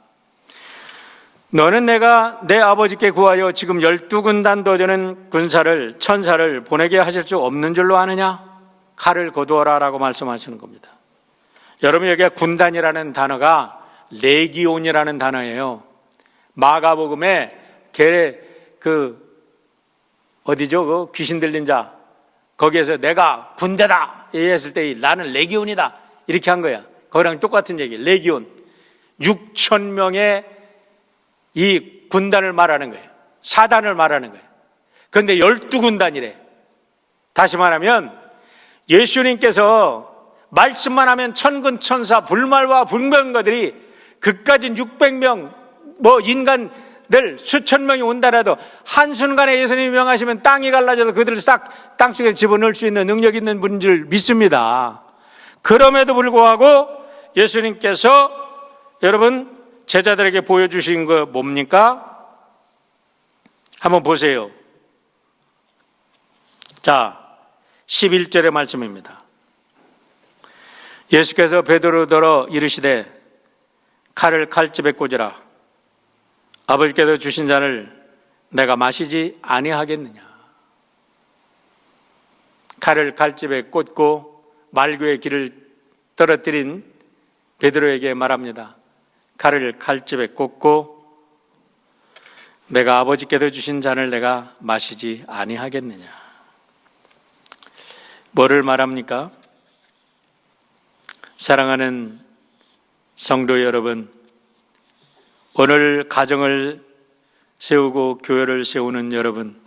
너는 내가 내 아버지께 구하여 지금 12군단도 되는 천사를 보내게 하실 수 없는 줄로 아느냐? 칼을 거두어라 라고 말씀하시는 겁니다. 여러분, 여기에 군단이라는 단어가 레기온이라는 단어예요. 마가복음에 어디죠? 그 귀신 들린 자. 거기에서 내가 군대다 얘기했을 때 나는 레기온이다 이렇게 한 거야. 거기랑 똑같은 얘기. 레기온. 6천 명의 이 군단을 말하는 거예요. 사단을 말하는 거예요. 그런데 12군단이래. 다시 말하면 예수님께서 말씀만 하면 천군 천사 불말과 불병거들이 그까진 600명 인간들 수천 명이 온다라도 한순간에 예수님이 명하시면 땅이 갈라져도 그들을 싹 땅속에 집어넣을 수 있는 능력 있는 분인 줄 믿습니다. 그럼에도 불구하고 예수님께서 여러분 제자들에게 보여주신 거 뭡니까? 한번 보세요. 자, 11절의 말씀입니다. 예수께서 베드로더러 이르시되 칼을 칼집에 꽂으라. 아버지께서 주신 잔을 내가 마시지 아니하겠느냐. 칼을 칼집에 꽂고 말구의 길을 떨어뜨린 베드로에게 말합니다. 칼을 칼집에 꽂고 내가 아버지께서 주신 잔을 내가 마시지 아니하겠느냐. 뭐를 말합니까? 사랑하는 성도 여러분, 오늘 가정을 세우고 교회를 세우는 여러분,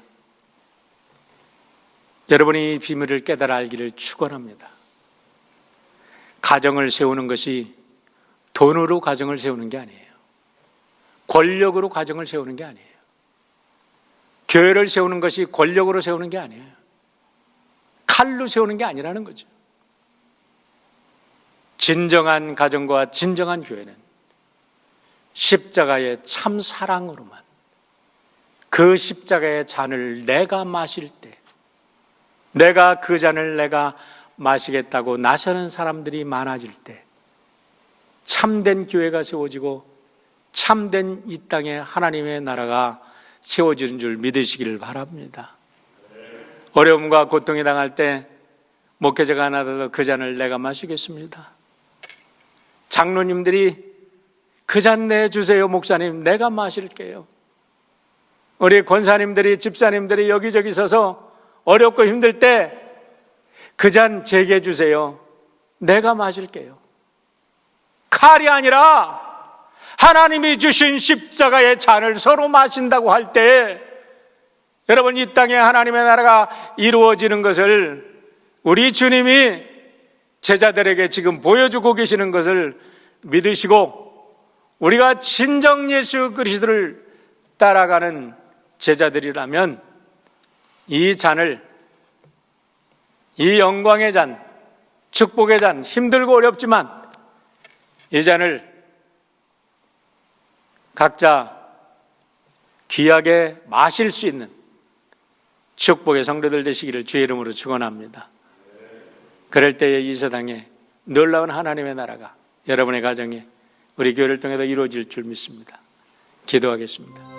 여러분이 이 비밀을 깨달아 알기를 축원합니다. 가정을 세우는 것이 돈으로 가정을 세우는 게 아니에요. 권력으로 가정을 세우는 게 아니에요. 교회를 세우는 것이 권력으로 세우는 게 아니에요. 칼로 세우는 게 아니라는 거죠. 진정한 가정과 진정한 교회는 십자가의 참 사랑으로만, 그 십자가의 잔을 내가 마실 때, 내가 그 잔을 내가 마시겠다고 나서는 사람들이 많아질 때 참된 교회가 세워지고 참된 이 땅에 하나님의 나라가 세워지는 줄 믿으시기를 바랍니다. 어려움과 고통에 당할 때 목회자가 하나라도 그 잔을 내가 마시겠습니다. 장로님들이 그 잔 내주세요 목사님, 내가 마실게요. 우리 권사님들이, 집사님들이 여기저기 서서 어렵고 힘들 때 그 잔 제게 주세요, 내가 마실게요. 칼이 아니라 하나님이 주신 십자가의 잔을 서로 마신다고 할 때 여러분, 이 땅에 하나님의 나라가 이루어지는 것을 우리 주님이 제자들에게 지금 보여주고 계시는 것을 믿으시고 우리가 진정 예수 그리스도를 따라가는 제자들이라면 이 잔을, 이 영광의 잔, 축복의 잔, 힘들고 어렵지만 이 잔을 각자 귀하게 마실 수 있는 축복의 성도들 되시기를 주의 이름으로 축원합니다. 그럴 때에 이 세상에 놀라운 하나님의 나라가 여러분의 가정에, 우리 교회를 통해서 이루어질 줄 믿습니다. 기도하겠습니다.